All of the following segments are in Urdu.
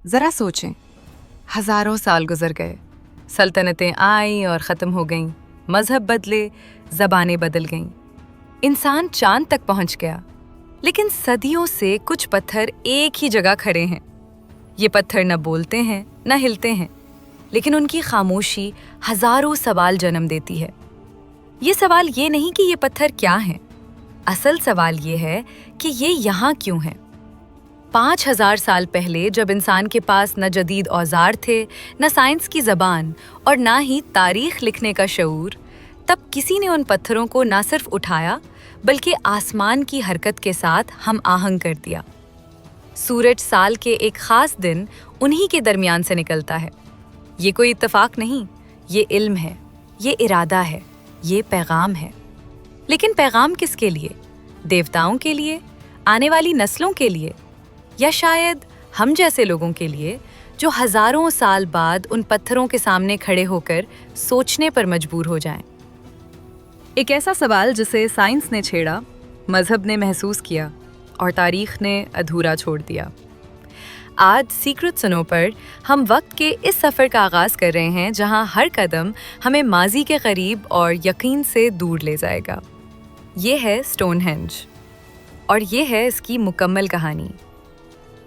ذرا سوچیں، ہزاروں سال گزر گئے، سلطنتیں آئیں اور ختم ہو گئیں، مذہب بدلے، زبانیں بدل گئیں، انسان چاند تک پہنچ گیا، لیکن صدیوں سے کچھ پتھر ایک ہی جگہ کھڑے ہیں۔ یہ پتھر نہ بولتے ہیں نہ ہلتے ہیں، لیکن ان کی خاموشی ہزاروں سوال جنم دیتی ہے۔ یہ سوال یہ نہیں کہ یہ پتھر کیا ہیں، اصل سوال یہ ہے کہ یہ یہاں کیوں ہیں۔ 5000 سال پہلے جب انسان کے پاس نہ جدید اوزار تھے، نہ سائنس کی زبان اور نہ ہی تاریخ لکھنے کا شعور، تب کسی نے ان پتھروں کو نہ صرف اٹھایا بلکہ آسمان کی حرکت کے ساتھ ہم آہنگ کر دیا۔ سورج سال کے ایک خاص دن انہی کے درمیان سے نکلتا ہے۔ یہ کوئی اتفاق نہیں، یہ علم ہے، یہ ارادہ ہے، یہ پیغام ہے۔ لیکن پیغام کس کے لیے؟ دیوتاؤں کے لیے؟ آنے والی نسلوں کے لیے؟ یا شاید ہم جیسے لوگوں کے لیے جو ہزاروں سال بعد ان پتھروں کے سامنے کھڑے ہو کر سوچنے پر مجبور ہو جائیں؟ ایک ایسا سوال جسے سائنس نے چھیڑا، مذہب نے محسوس کیا اور تاریخ نے ادھورا چھوڑ دیا۔ آج سیکرٹ سنو پر ہم وقت کے اس سفر کا آغاز کر رہے ہیں جہاں ہر قدم ہمیں ماضی کے قریب اور یقین سے دور لے جائے گا۔ یہ ہے اسٹون ہینج، اور یہ ہے اس کی مکمل کہانی۔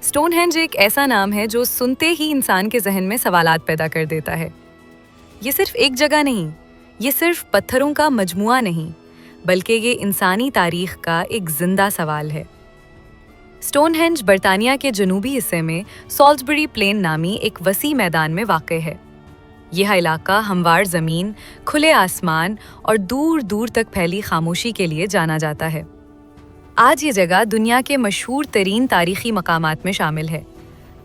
اسٹون ہینج ایک ایسا نام ہے جو سنتے ہی انسان کے ذہن میں سوالات پیدا کر دیتا ہے۔ یہ صرف ایک جگہ نہیں، یہ صرف پتھروں کا مجموعہ نہیں، بلکہ یہ انسانی تاریخ کا ایک زندہ سوال ہے۔ اسٹون ہینج برطانیہ کے جنوبی حصے میں سالزبری پلین نامی ایک وسیع میدان میں واقع ہے۔ یہ علاقہ ہموار زمین، کھلے آسمان اور دور دور تک پھیلی خاموشی کے لیے جانا جاتا ہے۔ آج یہ جگہ دنیا کے مشہور ترین تاریخی مقامات میں شامل ہے،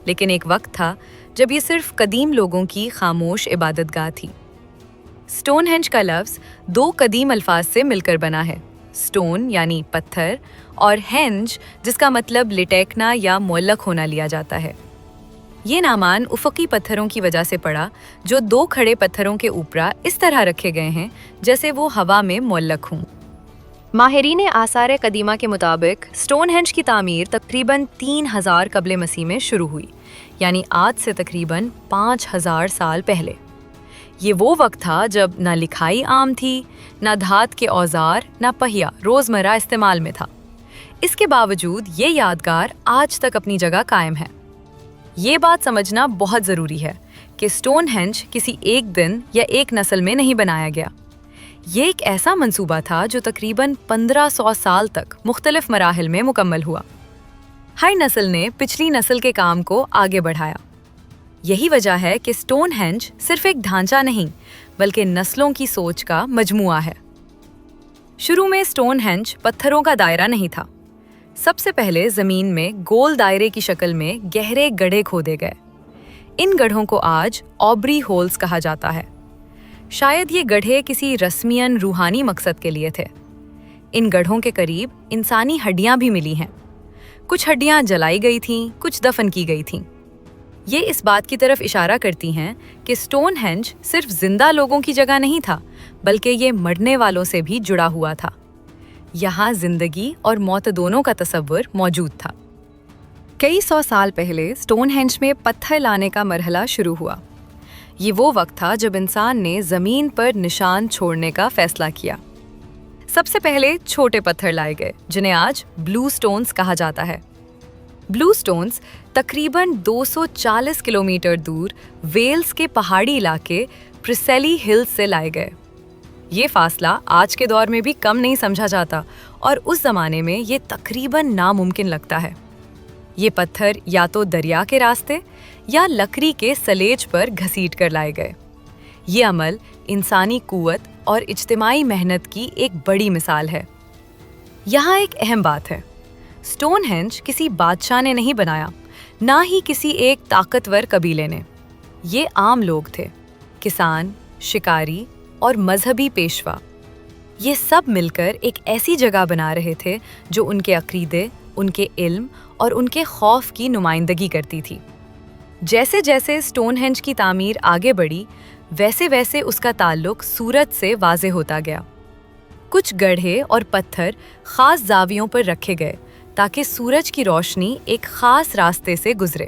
لیکن ایک وقت تھا جب یہ صرف قدیم لوگوں کی خاموش عبادت گاہ تھی۔ اسٹون ہینج کا لفظ 2 قدیم الفاظ سے مل کر بنا ہے، اسٹون یعنی پتھر اور ہینج جس کا مطلب لٹیکنا یا معلق ہونا لیا جاتا ہے۔ یہ نامان افقی پتھروں کی وجہ سے پڑا جو 2 کھڑے پتھروں کے اوپر اس طرح رکھے گئے ہیں جیسے وہ ہوا میں معلق ہوں۔ ماہرین آثار قدیمہ کے مطابق اسٹون ہینج کی تعمیر تقریباً 3000 قبل مسیح میں شروع ہوئی، یعنی آج سے تقریباً 5000 سال پہلے۔ یہ وہ وقت تھا جب نہ لکھائی عام تھی، نہ دھات کے اوزار، نہ پہیا روزمرہ استعمال میں تھا۔ اس کے باوجود یہ یادگار آج تک اپنی جگہ قائم ہے۔ یہ بات سمجھنا بہت ضروری ہے کہ اسٹون ہینج کسی ایک دن یا ایک نسل میں نہیں بنایا گیا۔ یہ ایک ایسا منصوبہ تھا جو تقریباً 1500 سال تک مختلف مراحل میں مکمل ہوا۔ ہر نسل نے پچھلی نسل کے کام کو آگے بڑھایا۔ یہی وجہ ہے کہ اسٹون ہینج صرف ایک ڈھانچہ نہیں بلکہ نسلوں کی سوچ کا مجموعہ ہے۔ شروع میں اسٹون ہینج پتھروں کا دائرہ نہیں تھا۔ سب سے پہلے زمین میں گول دائرے کی شکل میں گہرے گڑھے کھودے گئے۔ ان گڑھوں کو آج آبری ہولز کہا جاتا ہے۔ شاید یہ گڑھے کسی رسمیاً روحانی مقصد کے لیے تھے۔ ان گڑھوں کے قریب انسانی ہڈیاں بھی ملی ہیں۔ کچھ ہڈیاں جلائی گئی تھیں، کچھ دفن کی گئی تھیں۔ یہ اس بات کی طرف اشارہ کرتی ہیں کہ اسٹون ہینج صرف زندہ لوگوں کی جگہ نہیں تھا بلکہ یہ مرنے والوں سے بھی جڑا ہوا تھا۔ یہاں زندگی اور موت دونوں کا تصور موجود تھا۔ کئی 100 سال پہلے اسٹون ہینج میں پتھر لانے کا مرحلہ شروع ہوا۔ یہ وہ وقت تھا جب انسان نے زمین پر نشان چھوڑنے کا فیصلہ کیا۔ سب سے پہلے چھوٹے پتھر لائے گئے جنہیں آج بلو سٹونز کہا جاتا ہے۔ بلو سٹونز تقریباً 240 کلومیٹر دور ویلز کے پہاڑی علاقے پریسیلی ہلز سے لائے گئے۔ یہ فاصلہ آج کے دور میں بھی کم نہیں سمجھا جاتا اور اس زمانے میں یہ تقریباً ناممکن لگتا ہے۔ یہ پتھر یا تو دریا کے راستے یا لکڑی کے سلیج پر گھسیٹ کر لائے گئے۔ یہ عمل انسانی قوت اور اجتماعی محنت کی ایک بڑی مثال ہے۔ یہاں ایک اہم بات ہے، اسٹون ہینج کسی بادشاہ نے نہیں بنایا، نہ ہی کسی ایک طاقتور قبیلے نے۔ یہ عام لوگ تھے، کسان، شکاری اور مذہبی پیشوا۔ یہ سب مل کر ایک ایسی جگہ بنا رہے تھے جو ان کے عقیدے، ان کے علم اور ان کے خوف کی نمائندگی کرتی تھی۔ جیسے جیسے اسٹون ہینج کی تعمیر آگے بڑھی، ویسے ویسے اس کا تعلق سورج سے واضح ہوتا گیا۔ کچھ گڑھے اور پتھر خاص زاویوں پر رکھے گئے تاکہ سورج کی روشنی ایک خاص راستے سے گزرے۔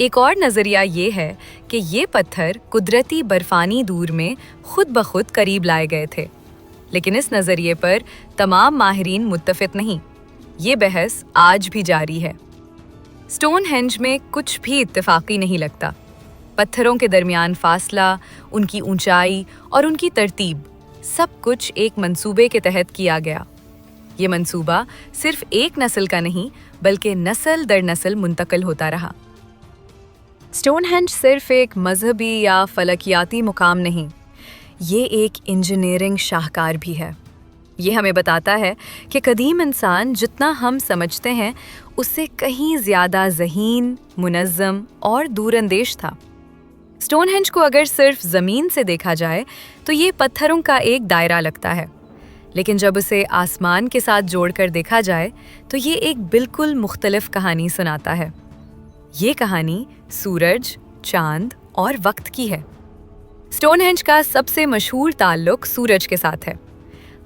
ایک اور نظریہ یہ ہے کہ یہ پتھر قدرتی برفانی دور میں خود بخود قریب لائے گئے تھے، لیکن اس نظریے پر تمام ماہرین متفق نہیں۔ یہ بحث آج بھی جاری ہے۔ سٹون ہینج میں کچھ بھی اتفاقی نہیں لگتا۔ پتھروں کے درمیان فاصلہ، ان کی اونچائی اور ان کی ترتیب، سب کچھ ایک منصوبے کے تحت کیا گیا۔ یہ منصوبہ صرف ایک نسل کا نہیں بلکہ نسل در نسل منتقل ہوتا رہا۔ سٹون ہینج صرف ایک مذہبی یا فلکیاتی مقام نہیں، یہ ایک انجینئرنگ شاہکار بھی ہے۔ یہ ہمیں بتاتا ہے کہ قدیم انسان جتنا ہم سمجھتے ہیں اس سے کہیں زیادہ ذہین، منظم اور دور اندیش تھا۔ سٹون ہینج کو اگر صرف زمین سے دیکھا جائے تو یہ پتھروں کا ایک دائرہ لگتا ہے، لیکن جب اسے آسمان کے ساتھ جوڑ کر دیکھا جائے تو یہ ایک بالکل مختلف کہانی سناتا ہے۔ یہ کہانی سورج، چاند اور وقت کی ہے۔ سٹون ہینج کا سب سے مشہور تعلق سورج کے ساتھ ہے۔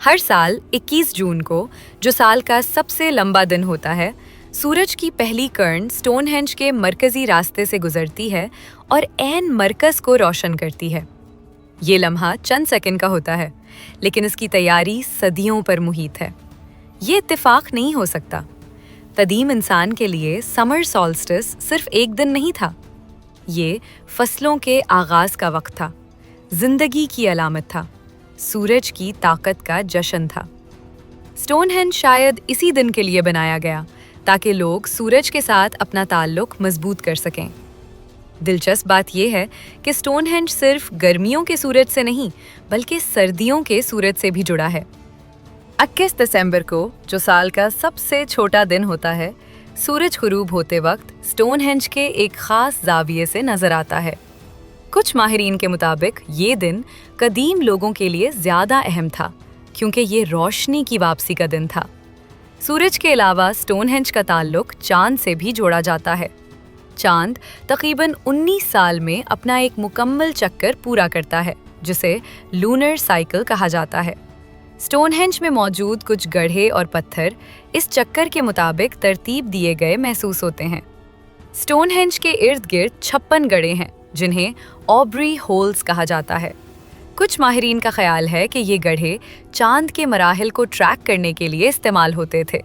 ہر سال 21 جون کو، جو سال کا سب سے لمبا دن ہوتا ہے، سورج کی پہلی کرن سٹون ہینج کے مرکزی راستے سے گزرتی ہے اور عین مرکز کو روشن کرتی ہے۔ یہ لمحہ چند سیکنڈ کا ہوتا ہے، لیکن اس کی تیاری صدیوں پر محیط ہے۔ یہ اتفاق نہیں ہو سکتا۔ قدیم انسان کے لیے سمر سولسٹس صرف ایک دن نہیں تھا، یہ فصلوں کے آغاز کا وقت تھا، زندگی کی علامت تھا، سورج کی طاقت کا جشن تھا۔ سٹون ہینج شاید اسی دن کے لیے بنایا گیا تاکہ لوگ سورج کے ساتھ اپنا تعلق مضبوط کر سکیں۔ دلچسپ بات یہ ہے کہ سٹون ہینج صرف گرمیوں کے سورج سے نہیں بلکہ سردیوں کے سورج سے بھی جڑا ہے۔ 21 دسمبر کو، جو سال کا سب سے چھوٹا دن ہوتا ہے، سورج غروب ہوتے وقت سٹون ہینج کے ایک خاص زاویے سے نظر آتا ہے۔ کچھ ماہرین کے مطابق یہ دن قدیم لوگوں کے لیے زیادہ اہم تھا کیونکہ یہ روشنی کی واپسی کا دن تھا۔ سورج کے علاوہ سٹون ہینج کا تعلق چاند سے بھی جوڑا جاتا ہے۔ چاند تقریباً 19 سال میں اپنا ایک مکمل چکر پورا کرتا ہے، جسے لونر سائیکل کہا جاتا ہے۔ سٹون ہینج میں موجود کچھ گڑھے اور پتھر اس چکر کے مطابق ترتیب دیے گئے محسوس ہوتے ہیں۔ سٹون ہینج کے ارد گرد 56 گڑھے ہیں جنہیں آبری ہولز کہا جاتا ہے۔ کچھ ماہرین کا خیال ہے کہ یہ گڑھے چاند کے مراحل کو ٹریک کرنے کے لیے استعمال ہوتے تھے۔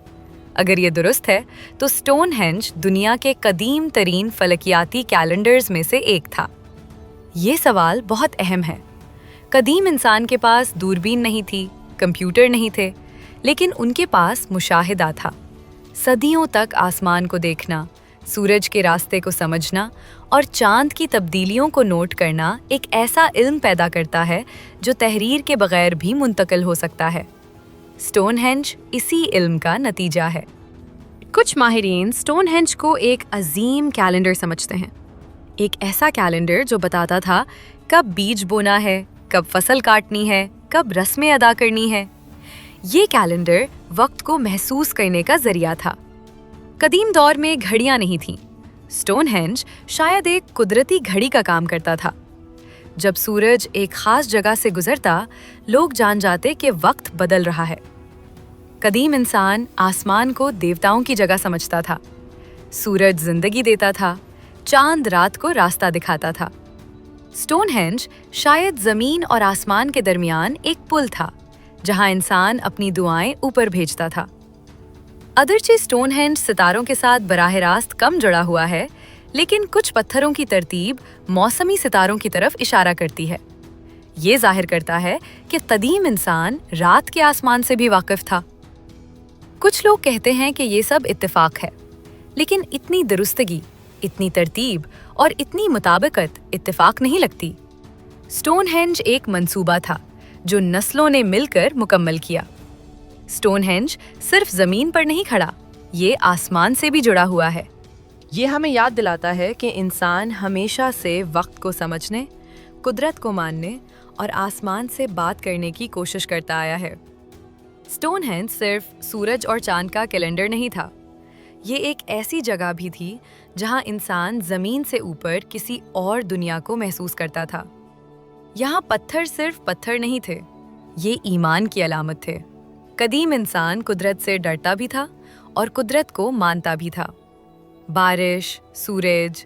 اگر یہ درست ہے تو سٹون ہینج دنیا کے قدیم ترین فلکیاتی کیلنڈرز میں سے ایک تھا۔ یہ سوال بہت اہم ہے۔ قدیم انسان کے پاس دوربین نہیں تھی، کمپیوٹر نہیں تھے، لیکن ان کے پاس مشاہدہ تھا۔ صدیوں تک آسمان کو دیکھنا، سورج کے راستے کو سمجھنا اور چاند کی تبدیلیوں کو نوٹ کرنا ایک ایسا علم پیدا کرتا ہے جو تحریر کے بغیر بھی منتقل ہو سکتا ہے۔ سٹون ہینج اسی علم کا نتیجہ ہے۔ کچھ ماہرین سٹون ہینج کو ایک عظیم کیلنڈر سمجھتے ہیں، ایک ایسا کیلنڈر جو بتاتا تھا کب بیج بونا ہے، کب فصل کاٹنی ہے، کب رسمیں ادا کرنی ہے۔ یہ کیلنڈر وقت کو محسوس کرنے کا ذریعہ تھا۔ قدیم دور میں گھڑیاں نہیں تھیں۔ سٹون ہینج شاید ایک قدرتی گھڑی کا کام کرتا تھا۔ جب سورج ایک خاص جگہ سے گزرتا، لوگ جان جاتے کہ وقت بدل رہا ہے۔ قدیم انسان آسمان کو دیوتاؤں کی جگہ سمجھتا تھا۔ سورج زندگی دیتا تھا، چاند رات کو راستہ دکھاتا تھا۔ سٹون ہینج شاید زمین اور آسمان کے درمیان ایک پل تھا، جہاں انسان اپنی دعائیں اوپر بھیجتا تھا۔ اگرچہ سٹون ہینج ستاروں کے ساتھ براہ راست کم جڑا ہوا ہے، لیکن کچھ پتھروں کی ترتیب موسمی ستاروں کی طرف اشارہ کرتی ہے۔ یہ ظاہر کرتا ہے کہ قدیم انسان رات کے آسمان سے بھی واقف تھا۔ کچھ لوگ کہتے ہیں کہ یہ سب اتفاق ہے، لیکن اتنی درستگی، اتنی ترتیب اور اتنی مطابقت اتفاق نہیں لگتی۔ سٹون ہینج ایک منصوبہ تھا جو نسلوں نے مل کر مکمل کیا۔ سٹون ہینج صرف زمین پر نہیں کھڑا، یہ آسمان سے بھی جڑا ہوا ہے۔ یہ ہمیں یاد دلاتا ہے کہ انسان ہمیشہ سے وقت کو سمجھنے، قدرت کو ماننے اور آسمان سے بات کرنے کی کوشش کرتا آیا ہے۔ سٹون ہینج صرف سورج اور چاند کا کیلنڈر نہیں تھا، یہ ایک ایسی جگہ بھی تھی جہاں انسان زمین سے اوپر کسی اور دنیا کو محسوس کرتا تھا۔ یہاں پتھر صرف پتھر نہیں تھے، یہ ایمان کی علامت تھے۔ قدیم انسان قدرت سے ڈرتا بھی تھا اور قدرت کو مانتا بھی تھا۔ بارش، سورج،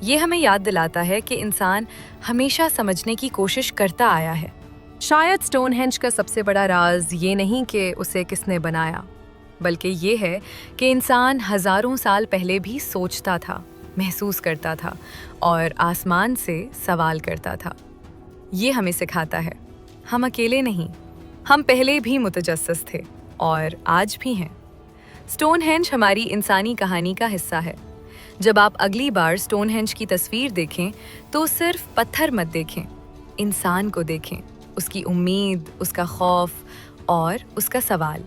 یہ ہمیں یاد دلاتا ہے کہ انسان ہمیشہ سمجھنے کی کوشش کرتا آیا ہے۔ شاید سٹون ہینج کا سب سے بڑا راز یہ نہیں کہ اسے کس نے بنایا، بلکہ یہ ہے کہ انسان ہزاروں سال پہلے بھی سوچتا تھا، محسوس کرتا تھا اور آسمان سے سوال کرتا تھا۔ یہ ہمیں سکھاتا ہے ہم اکیلے نہیں، ہم پہلے بھی متجسس تھے اور آج بھی ہیں۔ سٹون ہینج ہماری انسانی کہانی کا حصہ ہے۔ جب آپ اگلی بار سٹون ہینج کی تصویر دیکھیں تو صرف پتھر مت دیکھیں، انسان کو دیکھیں، اس کی امید، اس کا خوف اور اس کا سوال۔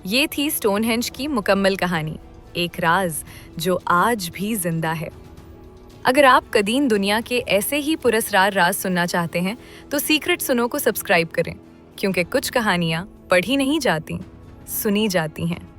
یہ تھی سٹون ہینج کی مکمل کہانی، ایک راز جو آج بھی زندہ ہے۔ اگر آپ قدیم دنیا کے ایسے ہی پراسرار راز سننا چاہتے ہیں تو سیکرٹ سنو کو سبسکرائب کریں، کیونکہ کچھ کہانیاں پڑھی نہیں جاتی، سنی جاتی ہیں۔